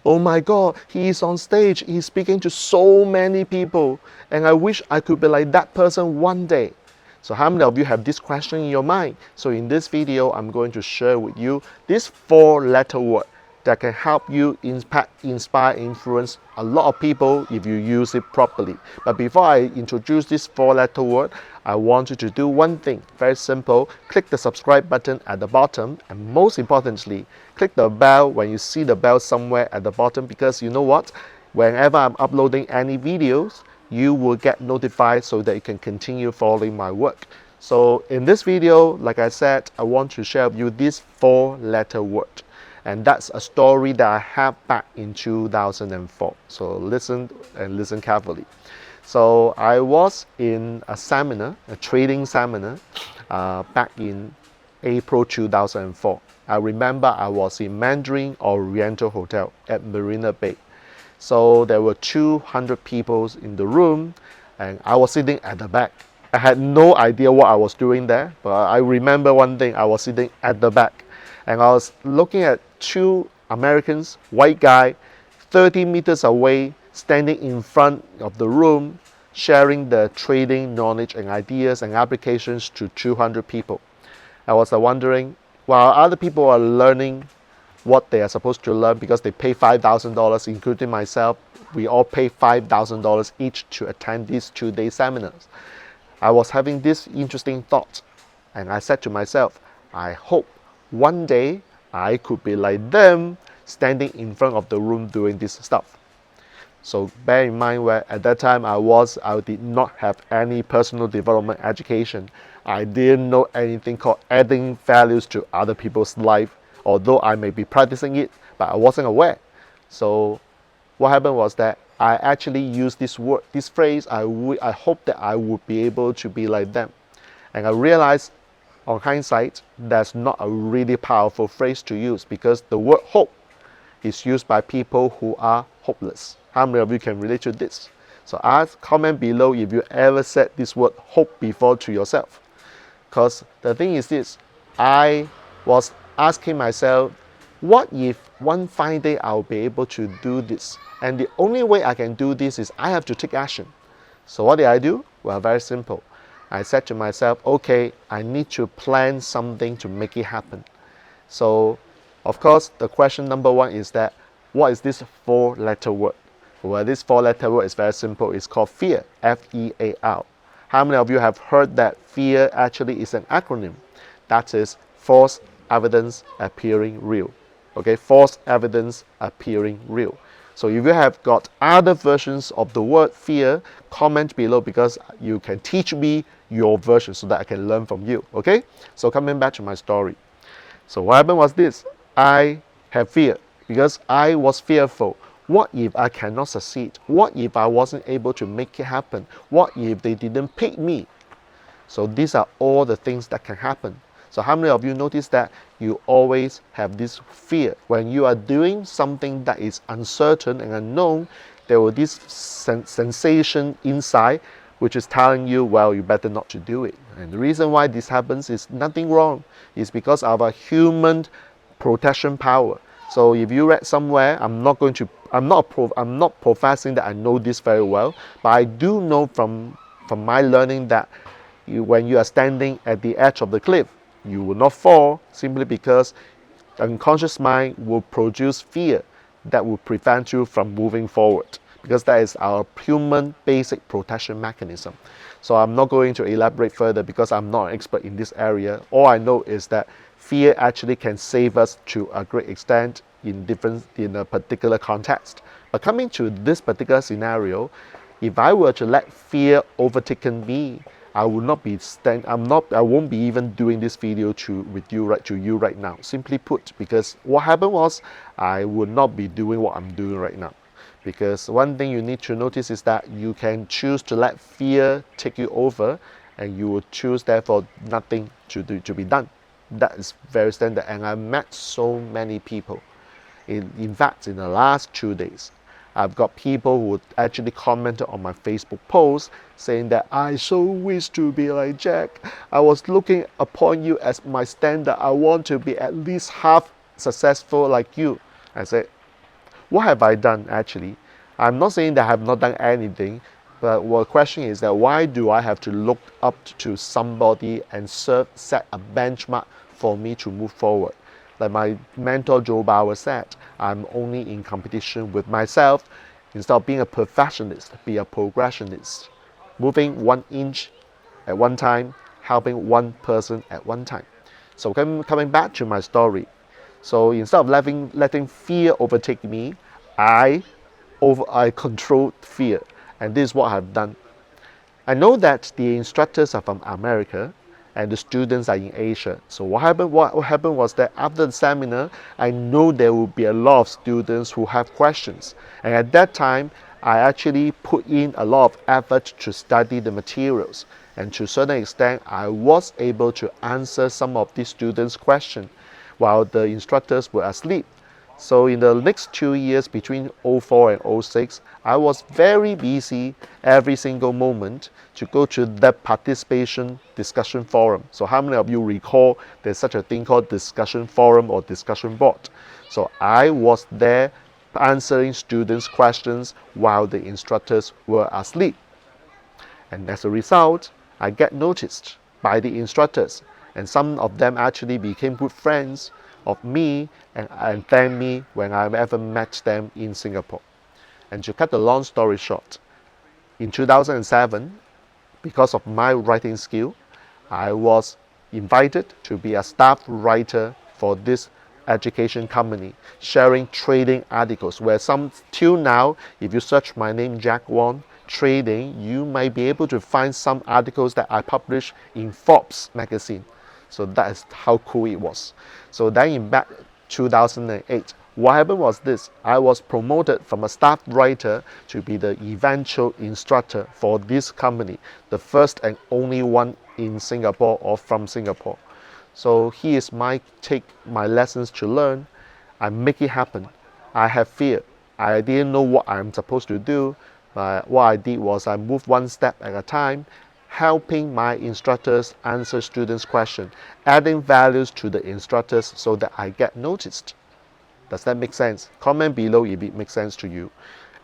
Oh my God, he is on stage, he's speaking to so many people, and I wish I could be like that person one day. So how many of you have this question in your mind? So in this video, I'm going to share with you this four-letter word that can help you impact, inspire, influence a lot of people if you use it properly. But before I introduce this four-letter word, I want you to do one thing, very simple. Click the subscribe button at the bottom, and most importantly, click the bell when you see the bell somewhere at the bottom, because you know what? Whenever I'm uploading any videos, you will get notified so that you can continue following my work. So in this video, like I said, I want to share with you this four-letter word. And that's a story that I have back in 2004. So listen and listen carefully. So I was in a seminar, a trading seminar, back in April 2004. I remember I was in Mandarin Oriental Hotel at Marina Bay. So there were 200 people in the room, and I was sitting at the back. I had no idea what I was doing there, but I remember one thing, I was sitting at the back, and I was looking at two Americans, white guy, 30 meters away, standing in front of the room, sharing the trading knowledge and ideas and applications to 200 people. I was wondering, while other people are learning what they are supposed to learn because they pay $5,000, including myself, we all pay $5,000 each to attend these 2-day seminars. I was having this interesting thought, and I said to myself, I hope one day I could be like them, standing in front of the room doing this stuff. So bear in mind where at that time I did not have any personal development education. I didn't know anything called adding values to other people's life, although I may be practicing it, but I wasn't aware. So what happened was that I actually used this word, this phrase, I hope that I would be able to be like them. And I realized on hindsight, that's not a really powerful phrase to use, because the word hope is used by people who are hopeless. How many of you can relate to this? So ask, comment below if you ever said this word hope before to yourself. Because the thing is this, I was asking myself, what if one fine day I'll be able to do this? And the only way I can do this is I have to take action. So what did I do? Well, very simple. I said to myself, okay, I need to plan something to make it happen. So, of course, the question number one is that, what is this four-letter word? Well, this four-letter word is very simple. It's called fear, F-E-A-R. How many of you have heard that fear actually is an acronym? That is false evidence appearing real. Okay, false evidence appearing real. So if you have got other versions of the word fear, comment below, because you can teach me your version so that I can learn from you. Okay, so coming back to my story. So what happened was this, I had fear because I was fearful. What if I cannot succeed? What if I wasn't able to make it happen? What if they didn't pick me? So these are all the things that can happen. So how many of you notice that you always have this fear? When you are doing something that is uncertain and unknown, there will be this sensation inside which is telling you, well, you better not to do it. And the reason why this happens is nothing wrong. It's because of a human protection power. So if you read somewhere, I'm not professing that I know this very well, but I do know from my learning that when you are standing at the edge of the cliff, you will not fall, simply because the unconscious mind will produce fear that will prevent you from moving forward, because that is our human basic protection mechanism. So I'm not going to elaborate further because I'm not an expert in this area. All I know is that fear actually can save us to a great extent in a particular context. But coming to this particular scenario, if I were to let fear overtaken me, I won't be even doing this video to you right now. Simply put, because what happened was I would not be doing what I'm doing right now. Because one thing you need to notice is that you can choose to let fear take you over, and you will choose therefore nothing to be done. That is very standard, and I met so many people. In fact, in the last 2 days, I've got people who actually commented on my Facebook post saying that I so wish to be like Jack. I was looking upon you as my standard. I want to be at least half successful like you. I said, What have I done actually? I'm not saying that I have not done anything, but the question is that why do I have to look up to somebody and set a benchmark for me to move forward? Like my mentor Joe Bauer said, I'm only in competition with myself. Instead of being a perfectionist, be a progressionist. Moving 1 inch at one time, helping one person at one time. So coming back to my story. So instead of letting fear overtake me, I controlled fear. And this is what I've done. I know that the instructors are from America and the students are in Asia. So what happened was that after the seminar, I know there will be a lot of students who have questions. And at that time, I actually put in a lot of effort to study the materials. And to a certain extent, I was able to answer some of these students' questions while the instructors were asleep. So in the next 2 years between 04 and 06, I was very busy every single moment to go to the participation discussion forum. So how many of you recall there's such a thing called discussion forum or discussion board? So I was there answering students' questions while the instructors were asleep. And as a result, I get noticed by the instructors, and some of them actually became good friends of me and thanked me when I ever met them in Singapore. And to cut the long story short, in 2007, because of my writing skill, I was invited to be a staff writer for this education company, sharing trading articles, where till now, if you search my name, Jack Wong, trading, you might be able to find some articles that I published in Forbes magazine. So that is how cool it was. So then in back 2008, what happened was this: I was promoted from a staff writer to be the eventual instructor for this company, the first and only one in Singapore or from Singapore. So here's my lessons to learn. I make it happen. I have fear. I didn't know what I'm supposed to do, but what I did was I moved one step at a time, helping my instructors answer students' questions, adding values to the instructors so that I get noticed. Does that make sense? Comment below if it makes sense to you.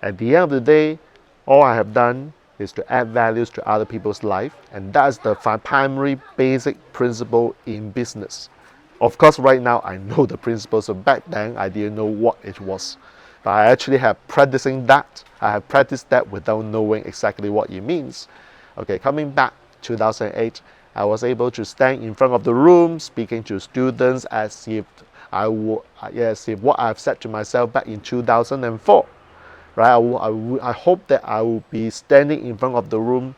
At the end of the day, all I have done is to add values to other people's life, and that's the primary basic principle in business. Of course, right now I know the principles, so back then I didn't know what it was. But I actually have practicing that. I have practiced that without knowing exactly what it means. Okay, coming back 2008, I was able to stand in front of the room speaking to students as if what I've said to myself back in 2004. Right? I hope that I will be standing in front of the room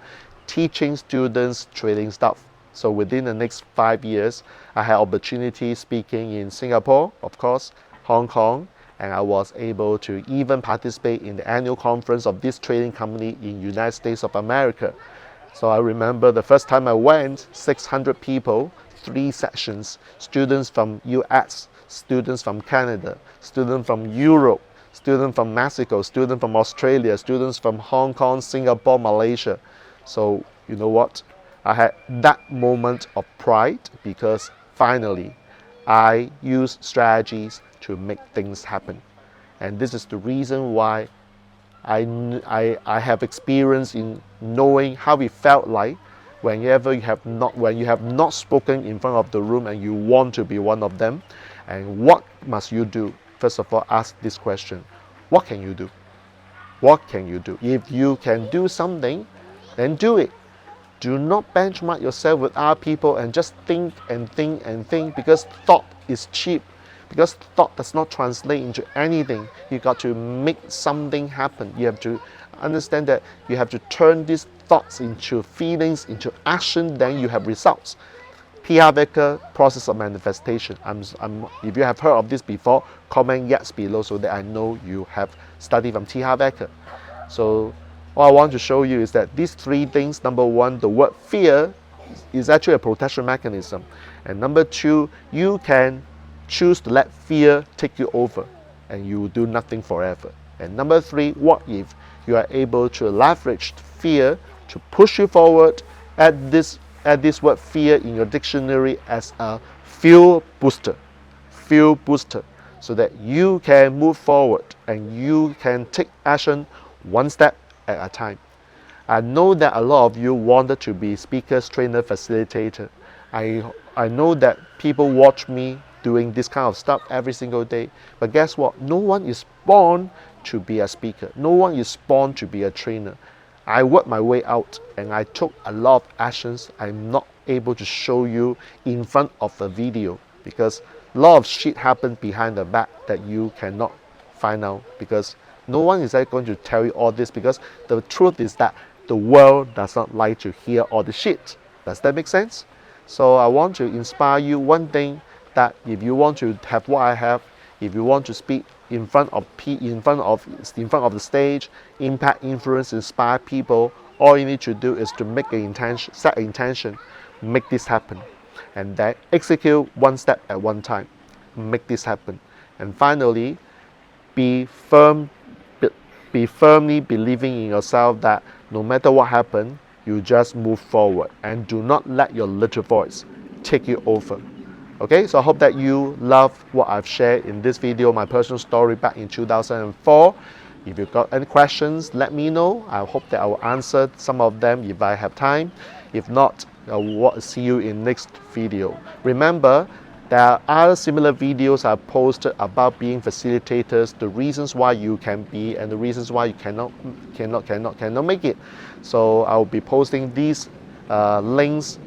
teaching students trading stuff. So within the next 5 years, I had opportunity speaking in Singapore, of course, Hong Kong, and I was able to even participate in the annual conference of this trading company in United States of America. So I remember the first time I went, 600 people, 3 sessions, students from US, students from Canada, students from Europe, students from Mexico, students from Australia, students from Hong Kong, Singapore, Malaysia. So you know what? I had that moment of pride because finally I used strategies to make things happen. And this is the reason why I have experience in knowing how it felt like when you have not spoken in front of the room and you want to be one of them. And what must you do? First of all, ask this question: what can you do? What can you do? If you can do something, then do it. Do not benchmark yourself with other people and just think and think and think, because thought is cheap. Because thought does not translate into anything. You got to make something happen. You have to understand that you have to turn these thoughts into feelings, into action, then you have results. T.R. Becker, process of manifestation. If you have heard of this before, comment yes below so that I know you have studied from T.R. Becker. So all I want to show you is that these 3 things: number 1, the word fear is actually a protection mechanism. And number 2, you can choose to let fear take you over and you will do nothing forever. And number 3, what if you are able to leverage fear to push you forward? Add this word fear in your dictionary as a fuel booster. so that you can move forward and you can take action one step at a time. I know that a lot of you wanted to be speakers, trainer, facilitator. I know that people watch me doing this kind of stuff every single day. But guess what? No one is born to be a speaker. No one is born to be a trainer. I worked my way out and I took a lot of actions I'm not able to show you in front of a video, because a lot of shit happened behind the back that you cannot find out, because no one is going to tell you all this, because the truth is that the world does not like to hear all the shit. Does that make sense? So I want to inspire you one thing, that if you want to have what I have, if you want to speak in front of the stage, impact, influence, inspire people, all you need to do is to make an intention, set an intention, make this happen, and then execute one step at one time, make this happen. And finally, be firmly believing in yourself that no matter what happens, you just move forward and do not let your little voice take you over. Okay, so I hope that you love what I've shared in this video, my personal story back in 2004. If you've got any questions, let me know. I hope that I will answer some of them if I have time. If not, I will see you in next video. Remember, there are other similar videos I've posted about being facilitators, the reasons why you can be and the reasons why you cannot make it. So I'll be posting these links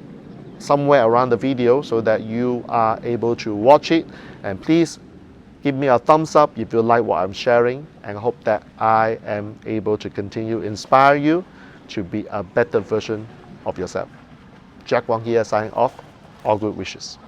somewhere around the video so that you are able to watch it. And please give me a thumbs up if you like what I'm sharing, and I hope that I am able to continue inspire you to be a better version of yourself. Jack Wong here, signing off. All good wishes.